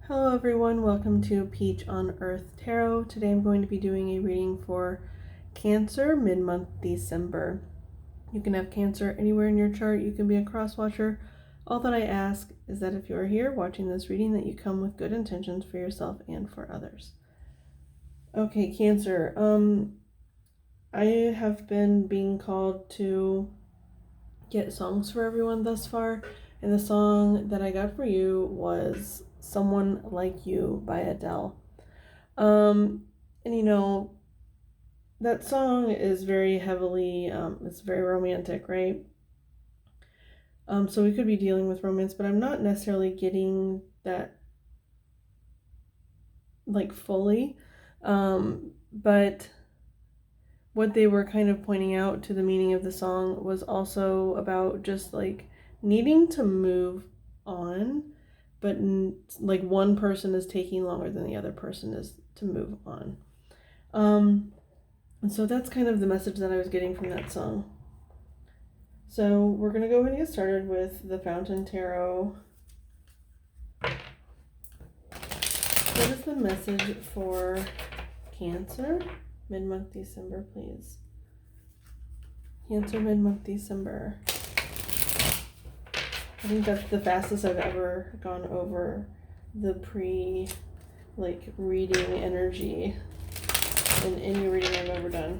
Hello everyone, welcome to Peach on Earth Tarot. Today I'm going to be doing a reading for Cancer mid-month December. You can have Cancer anywhere in your chart, you can be a cross watcher. All that I ask is that if you are here watching this reading that you come with good intentions for yourself and for others. Okay, Cancer. I have been being called to get songs for everyone thus far, and the song that I got for you was Someone Like You by Adele. And that song is very heavily, it's very romantic, right? So we could be dealing with romance, but I'm not necessarily getting that like fully. But what they were kind of pointing out to the meaning of the song was also about just like needing to move on, but like one person is taking longer than the other person is to move on. And so that's kind of the message that I was getting from that song. So we're going to go ahead and get started with the Fountain Tarot. What is the message for Cancer mid-month December, please? Cancer mid-month December. I think that's the fastest I've ever gone over the reading energy in any reading I've ever done.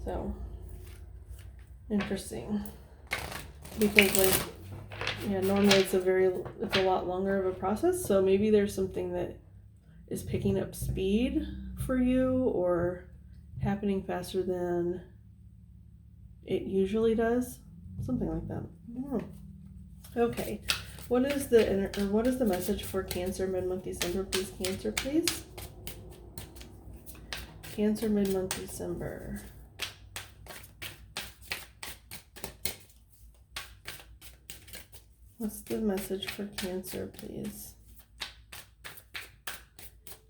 So interesting, because normally it's a lot longer of a process, so maybe there's something that is picking up speed for you or happening faster than it usually does, something like that. Okay, what is the message for Cancer mid-month December, please? Cancer, please. Cancer mid-month December. What's the message for Cancer, please?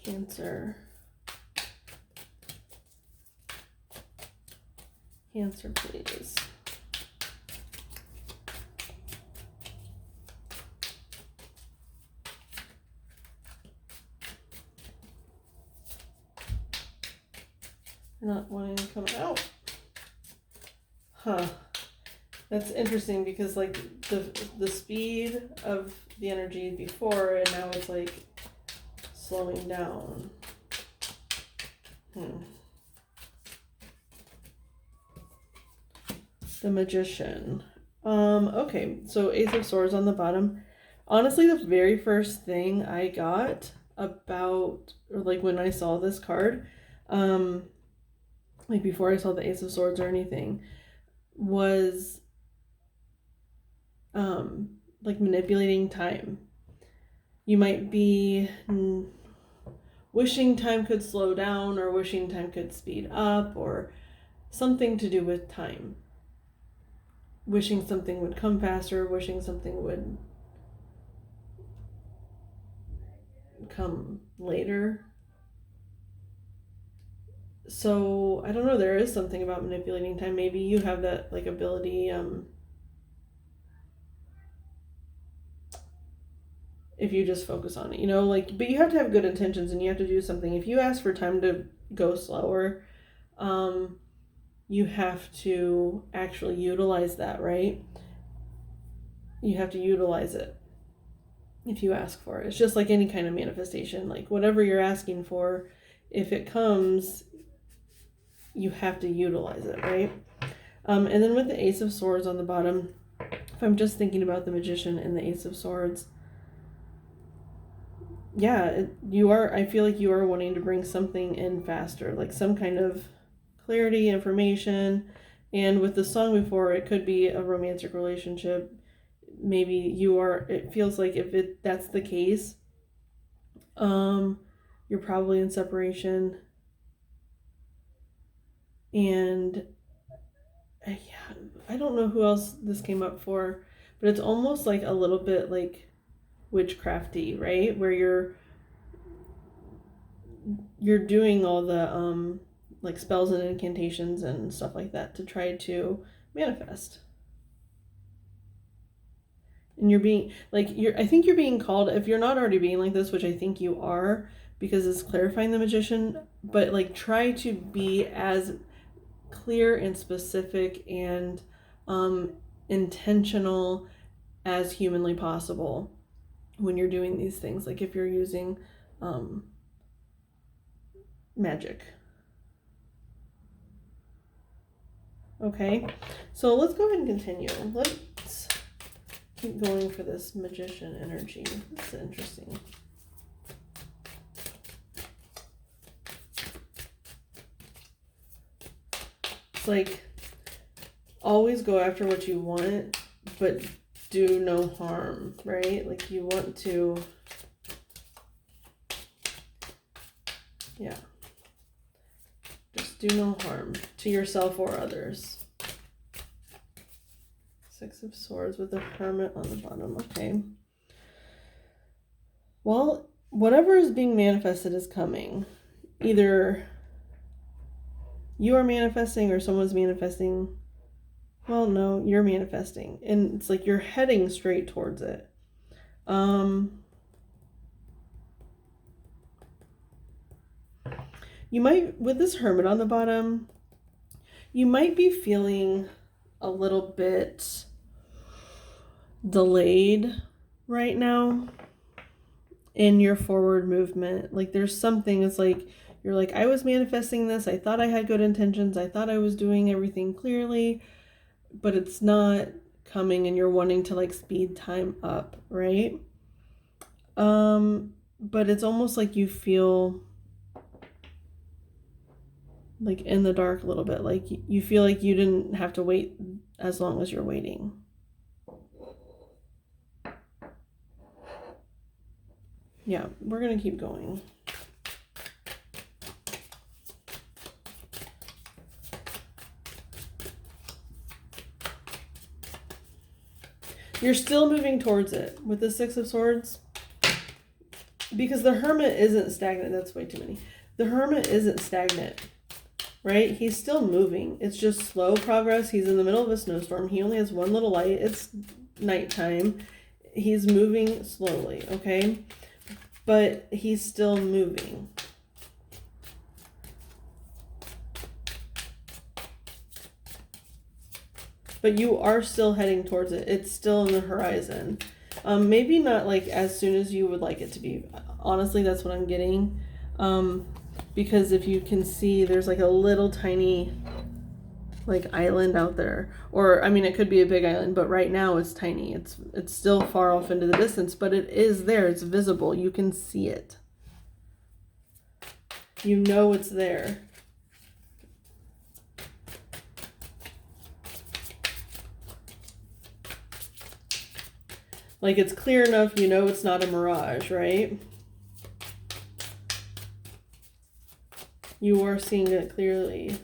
Cancer. Cancer, please. Not wanting to come out. That's interesting because like the speed of the energy before and now it's like slowing down. The Magician. Okay, so Ace of Swords on the bottom. Honestly, the very first thing I got about, or like when I saw this card, like before I saw the Ace of Swords or anything, was like manipulating time. You might be wishing time could slow down or wishing time could speed up or something to do with time. Wishing something would come faster, wishing something would come later. So I don't know, there is something about manipulating time. Maybe you have that like ability, if you just focus on it, but you have to have good intentions and you have to do something. If you ask for time to go slower, you have to actually utilize that, right? You have to utilize it if you ask for it. It's just like any kind of manifestation. Like whatever you're asking for, if it comes, you have to utilize it, right? And then with the Ace of Swords on the bottom, if I'm just thinking about the Magician and the Ace of Swords, I feel like you are wanting to bring something in faster, like some kind of clarity, information. And with the song before, it could be a romantic relationship. Maybe it feels like if that's the case, you're probably in separation. And I don't know who else this came up for, but it's almost like a little bit like witchcrafty, right? Where you're doing all the like spells and incantations and stuff like that to try to manifest. And you're being like, I think you're being called, if you're not already being like this, which I think you are, because it's clarifying the magician, but like try to be as clear and specific and intentional as humanly possible when you're doing these things. Like if you're using magic. Okay, so let's go ahead and continue. Let's keep going for this magician energy. That's interesting. It's like, always go after what you want, but do no harm, right? Like you want to, yeah. Just do no harm to yourself or others. Six of Swords with the Hermit on the bottom. Okay. Well, whatever is being manifested is coming. Either you are manifesting or someone's manifesting. Well, no, you're manifesting. And it's like you're heading straight towards it. You might, with this Hermit on the bottom, you might be feeling a little bit delayed right now in your forward movement. Like there's something, it's like, you're like, I was manifesting this. I thought I had good intentions. I thought I was doing everything clearly, but it's not coming and you're wanting to like speed time up, right? But it's almost like you feel like in the dark a little bit. Like you feel like you didn't have to wait as long as you're waiting. Yeah, we're going to keep going. You're still moving towards it with the Six of Swords. Because the Hermit isn't stagnant. That's way too many. The Hermit isn't stagnant, right? He's still moving. It's just slow progress. He's in the middle of a snowstorm. He only has one little light. It's nighttime. He's moving slowly, okay? But he's still moving. But you are still heading towards it. It's still in the horizon. Maybe not like as soon as you would like it to be. Honestly, that's what I'm getting. Because if you can see, there's like a little tiny like island out there. Or, I mean, it could be a big island, but right now it's tiny. It's still far off into the distance, but it is there. It's visible. You can see it. You know it's there. Like it's clear enough, you know it's not a mirage, right? You are seeing it clearly.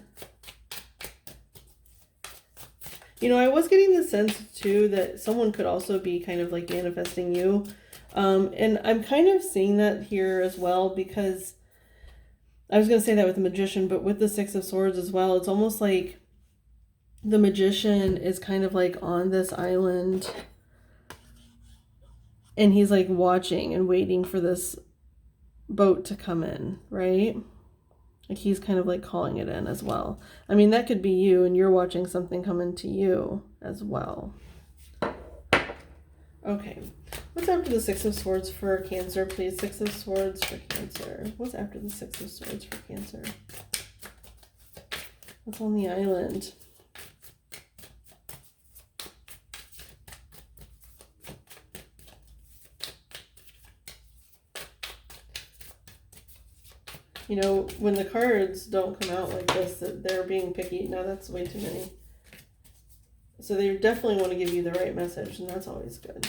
You know, I was getting the sense too that someone could also be kind of like manifesting you. And I'm kind of seeing that here as well, because I was going to say that with the Magician, but with the Six of Swords as well, it's almost like the Magician is kind of like on this island. And he's like watching and waiting for this boat to come in, right? Like he's kind of like calling it in as well. I mean, that could be you and you're watching something come into you as well. Okay. What's after the Six of Swords for Cancer, please? Six of Swords for Cancer. What's after the Six of Swords for Cancer? What's on the island? You know, when the cards don't come out like this, they're being picky. No, that's way too many. So they definitely want to give you the right message, and that's always good.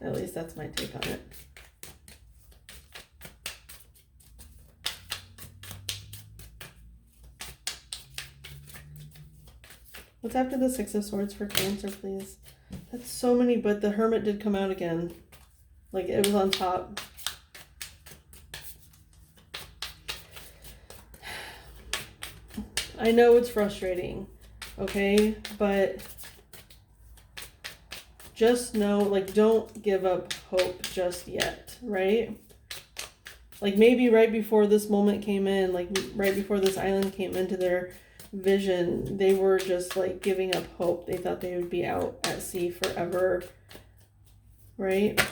At least that's my take on it. What's after the Six of Swords for Cancer, please? That's so many, but the Hermit did come out again. Like, it was on top. I know it's frustrating. okay? But just know, like, don't give up hope just yet, right? Like, maybe right before this moment came in, like, right before this island came into their vision, they were just, like, giving up hope. They thought they would be out at sea forever, right?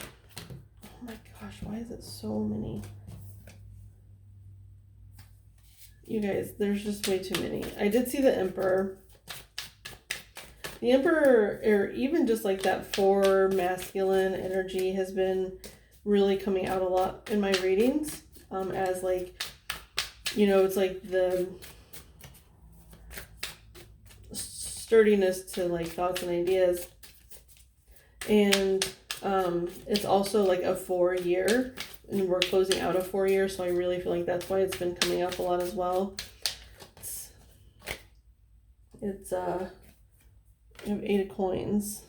Oh my gosh, why is it so many? You guys, there's just way too many. I did see the Emperor. The Emperor, or even just like that 4 masculine energy, has been really coming out a lot in my readings, as like, you know, it's like the sturdiness to like thoughts and ideas, and it's also like a 4-year, and we're closing out a 4-year, so I really feel like that's why it's been coming up a lot as well. It's I have 8 of coins.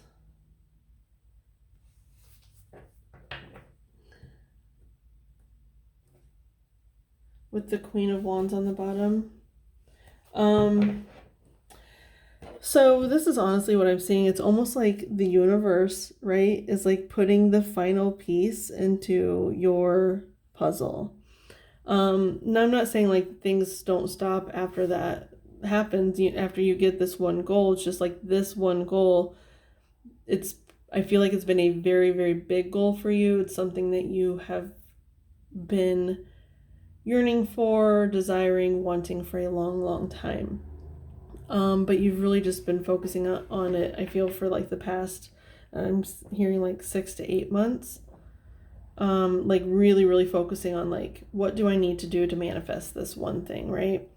With the Queen of Wands on the bottom. So this is honestly what I'm seeing. It's almost like the universe, right, is like putting the final piece into your puzzle. Now I'm not saying like things don't stop after that happens, after you get this one goal. It's just like this one goal, I feel like it's been a very, very big goal for you. It's something that you have been yearning for, desiring, wanting for a long, long time. But you've really just been focusing on it, I feel, for like the past, I'm hearing like 6 to 8 months. Like really, really focusing on like, what do I need to do to manifest this one thing, right?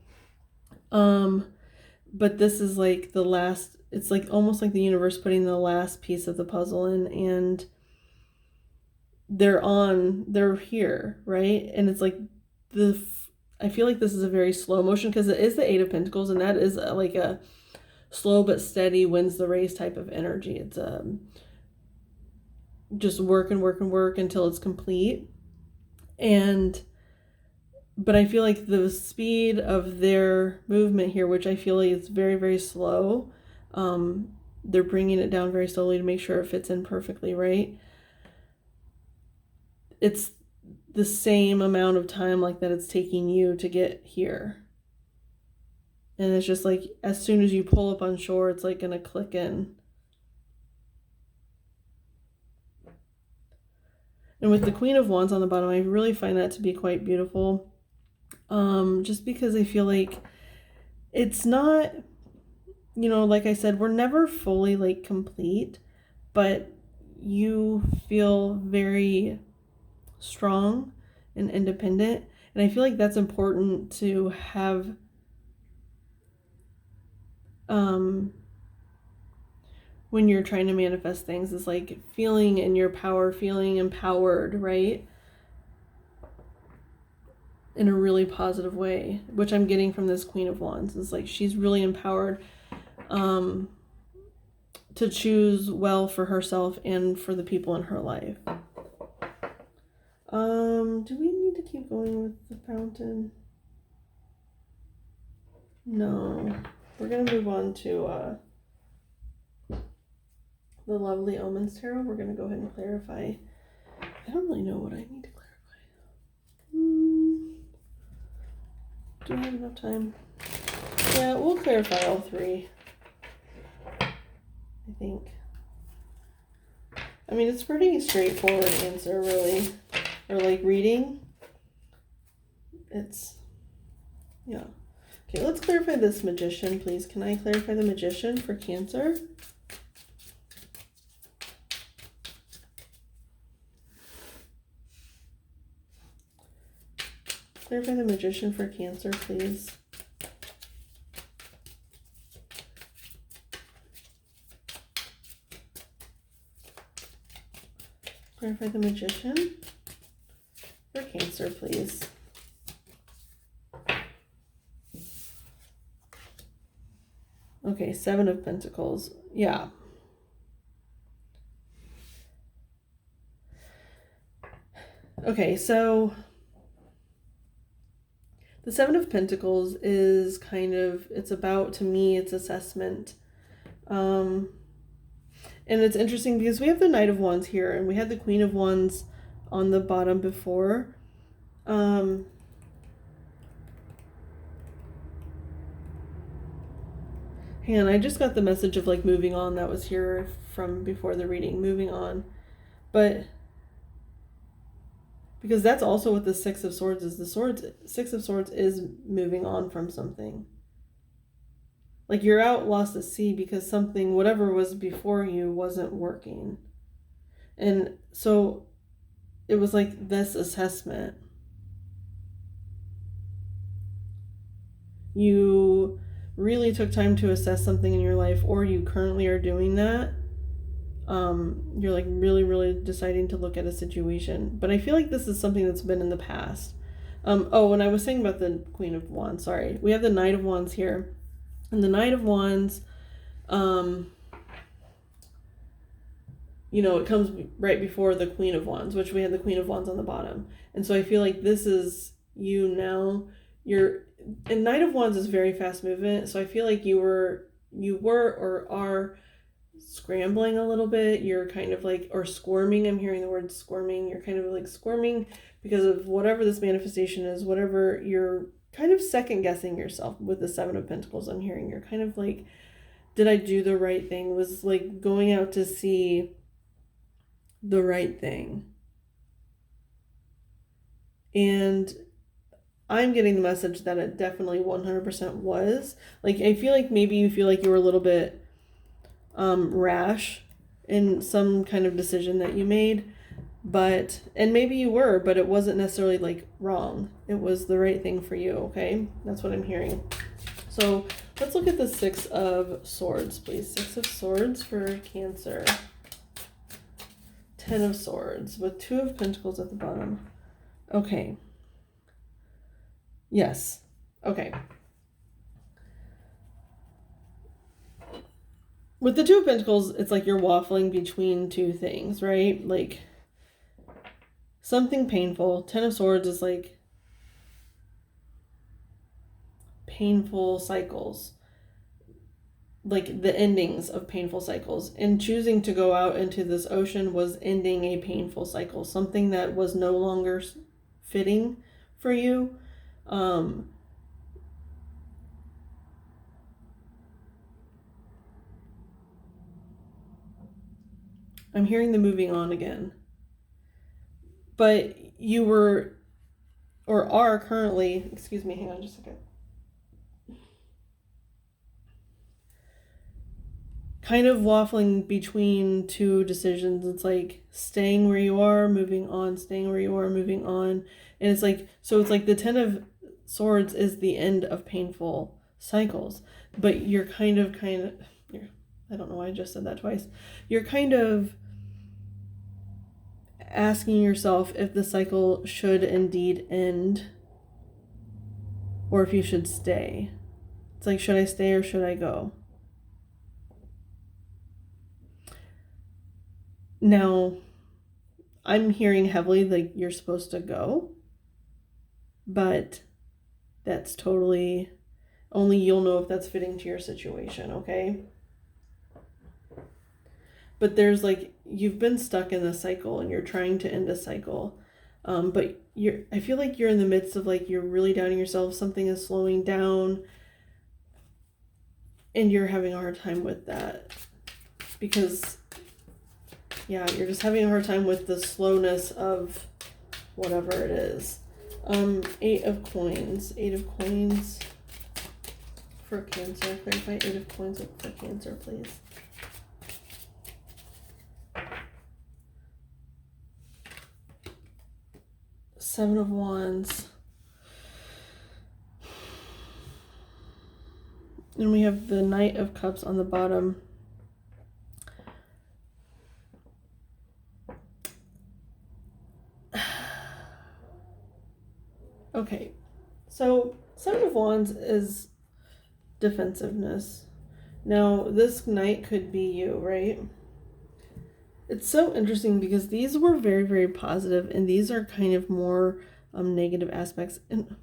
But this is like the last, it's like almost like the universe putting the last piece of the puzzle in, and they're here, right? And it's like I feel like this is a very slow motion, because it is the 8 of Pentacles, and that is like a slow but steady wins the race type of energy. It's just work and work and work until it's complete. But I feel like the speed of their movement here, which I feel like is very, very slow, they're bringing it down very slowly to make sure it fits in perfectly, right? It's the same amount of time like that it's taking you to get here. And it's just like, as soon as you pull up on shore, it's like gonna click in. And with the Queen of Wands on the bottom, I really find that to be quite beautiful. Just because I feel like it's not, you know, like I said, we're never fully like complete, but you feel very strong and independent. And I feel like that's important to have, when you're trying to manifest things, is like feeling in your power, feeling empowered, right? In a really positive way, which I'm getting from this Queen of Wands. Is like she's really empowered to choose well for herself and for the people in her life. Do we need to keep going with the fountain? No. We're gonna move on to the Lovely Omens Tarot. We're gonna go ahead and clarify. I don't really know what I need to clarify. Do I have enough time? Yeah, we'll clarify all 3, I think. I mean, it's pretty straightforward answer, really. Or like reading. It's, yeah. Okay, let's clarify this Magician, please. Can I clarify the Magician for Cancer? Clarify the Magician for Cancer, please. Clarify the Magician for Cancer, please. Okay, 7 of Pentacles. Yeah. Okay, so The Seven of Pentacles is kind of, it's about, to me, it's assessment. And it's interesting because we have the Knight of Wands here, and we had the Queen of Wands on the bottom before. And I just got the message of like moving on that was here from before the reading, moving on. But because that's also what the Six of Swords is. Six of Swords is moving on from something. Like you're out lost at sea because something, whatever was before you, wasn't working. And so it was like this assessment. You really took time to assess something in your life, or you currently are doing that. You're like really deciding to look at a situation. But I feel like this is something that's been in the past. Oh, and I was saying about the Queen of Wands, sorry. We have the Knight of Wands here. And the Knight of Wands, you know, it comes right before the Queen of Wands, which we had the Queen of Wands on the bottom. And so I feel like this is you now. And Knight of Wands is very fast movement. So I feel like you were or are scrambling a little bit. You're kind of like, or squirming. I'm hearing the word squirming. You're kind of like squirming because of whatever this manifestation is, whatever you're kind of second guessing yourself with the Seven of Pentacles. I'm hearing you're kind of like, did I do the right thing? Was like going out to see the right thing. And I'm getting the message that it definitely 100% was. Like, I feel like maybe you feel like you were a little bit rash in some kind of decision that you made, and maybe you were, but it wasn't necessarily like wrong. It was the right thing for you, okay? That's what I'm hearing. So let's look at the Six of Swords, please. Six of Swords for Cancer. 10 of Swords with Two of Pentacles at the bottom. Okay. Yes. Okay. With the Two of Pentacles, it's like you're waffling between two things, right? Like something painful. 10 of Swords is like painful cycles. Like the endings of painful cycles. And choosing to go out into this ocean was ending a painful cycle. Something that was no longer fitting for you. I'm hearing the moving on again. But you were, or are currently, excuse me, hang on just a second. Kind of waffling between two decisions. It's like staying where you are, moving on, staying where you are, moving on. And it's like, so it's like the 10 of Swords is the end of painful cycles. But you're I don't know why I just said that twice. You're kind of asking yourself if the cycle should indeed end or if you should stay. It's like, should I stay or should I go? Now, I'm hearing heavily like you're supposed to go, but that's totally, only you'll know if that's fitting to your situation, okay? But there's like, you've been stuck in a cycle and you're trying to end a cycle. But I feel like you're in the midst of like, you're really doubting yourself. Something is slowing down and you're having a hard time with that because yeah, you're just having a hard time with the slowness of whatever it is. 8 of Coins. 8 of Coins for Cancer. Clarify 8 of Coins for Cancer, please. Seven of Wands. And we have the Knight of Cups on the bottom. Okay, so Seven of Wands is defensiveness. Now, this Knight could be you, right? It's so interesting because these were very positive and these are kind of more negative aspects. And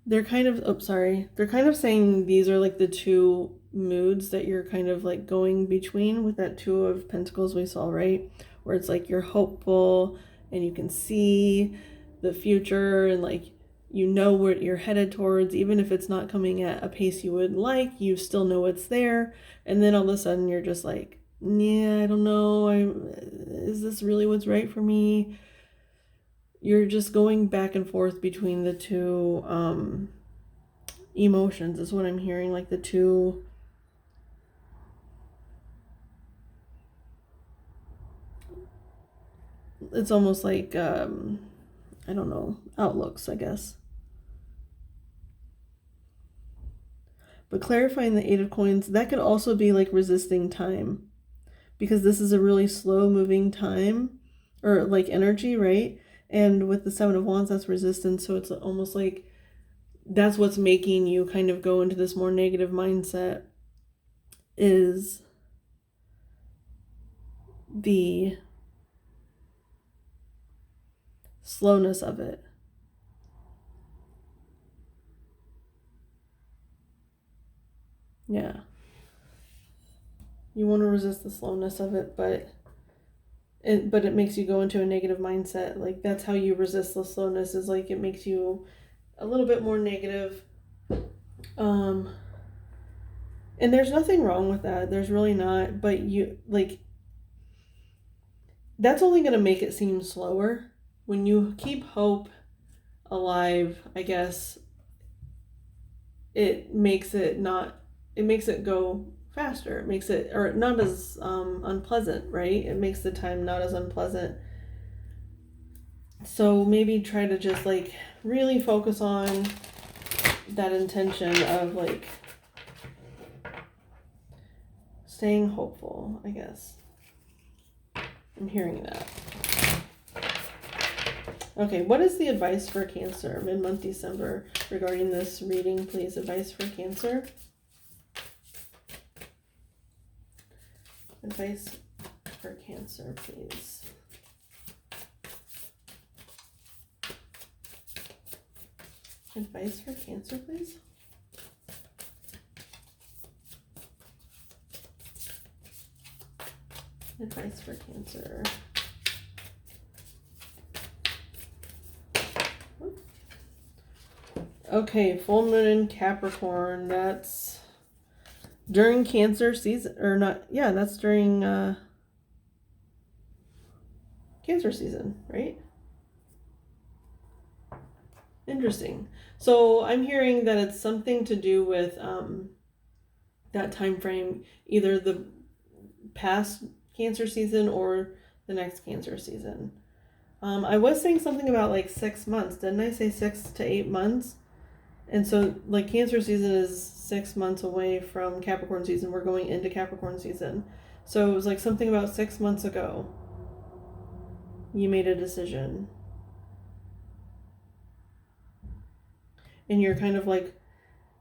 they're kind of, oh, sorry. They're kind of saying these are like the two moods that you're kind of like going between with that Two of Pentacles we saw, right? Where it's like you're hopeful and you can see the future and like you know where you're headed towards, even if it's not coming at a pace you would like, you still know it's there. And then all of a sudden you're just like, yeah, I don't know. Is this really what's right for me? You're just going back and forth between the two emotions is what I'm hearing, like the two. It's almost like I don't know, outlooks, I guess. But clarifying the Eight of Coins, that could also be like resisting time, because this is a really slow moving time or like energy, right? And with the Seven of Wands, that's resistance. So it's almost like that's what's making you kind of go into this more negative mindset, is the slowness of it. Yeah. You want to resist the slowness of it, but it makes you go into a negative mindset. Like that's how you resist the slowness, is like it makes you a little bit more negative. And there's nothing wrong with that. There's really not, but you like that's only going to make it seem slower. When you keep hope alive, I guess it makes it go faster. It makes it, or not as unpleasant, right? It makes the time not as unpleasant. So maybe try to just like really focus on that intention of like staying hopeful, I guess. I'm hearing that. Okay, what is the advice for Cancer, mid-month December, regarding this reading, please? Advice for Cancer. Advice for Cancer, please. Advice for Cancer, please. Advice for Cancer. Okay, full moon in Capricorn. That's during Cancer season, or not? Yeah, that's during Cancer season, right? Interesting. So I'm hearing that it's something to do with that time frame, either the past Cancer season or the next Cancer season. I was saying something about like 6 months. Didn't I say 6 to 8 months? And so like Cancer season is 6 months away from Capricorn season. We're going into Capricorn season. So it was like something about 6 months ago you made a decision. And you're kind of like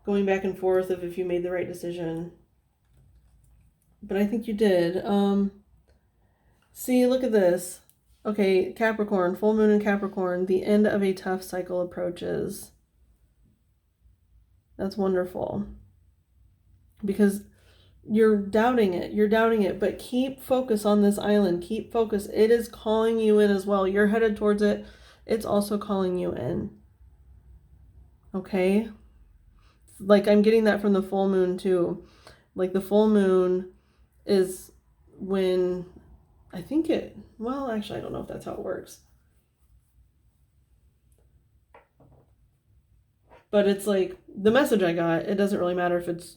going back and forth of if you made the right decision. But I think you did. See, look at this. Okay, Capricorn, full moon in Capricorn, the end of a tough cycle approaches. That's wonderful. Because you're doubting it, but keep focus on this island. Keep focus. It is calling you in as well. You're headed towards it. It's also calling you in. Okay? Like I'm getting that from the full moon too. Like the full moon is when well, actually I don't know if that's how it works. But it's like the message I got, it doesn't really matter if it's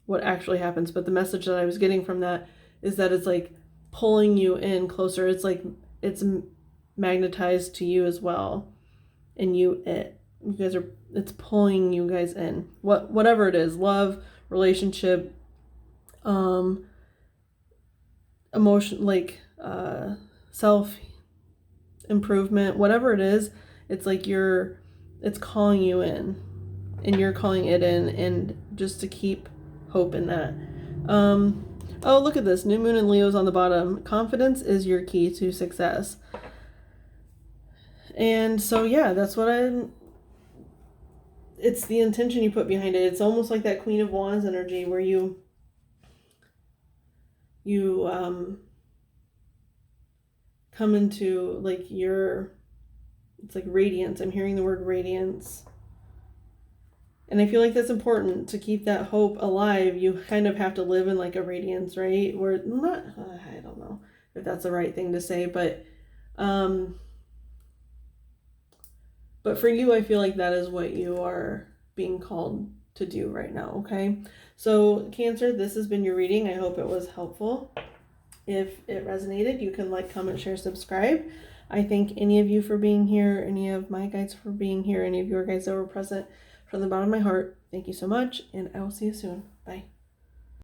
what actually happens, but the message that I was getting from that is that it's like pulling you in closer. It's like it's magnetized to you as well. And you guys are, it's pulling you guys in. Whatever it is, love, relationship, emotion, like self improvement, whatever it is, it's like it's calling you in and you're calling it in, and just to keep hope in that. Oh, look at this. New moon in Leo's on the bottom. Confidence is your key to success. And so, yeah, that's what it's the intention you put behind it. It's almost like that Queen of Wands energy where you come into like it's like radiance. I'm hearing the word radiance. And I feel like that's important to keep that hope alive. You kind of have to live in like a radiance, right? Where not, I don't know if that's the right thing to say, but for you, I feel like that is what you are being called to do right now, okay? So Cancer, this has been your reading. I hope it was helpful. If it resonated, you can like, comment, share, subscribe. I thank any of you for being here, any of my guides for being here, any of your guides that were present from the bottom of my heart. Thank you so much, and I will see you soon. Bye.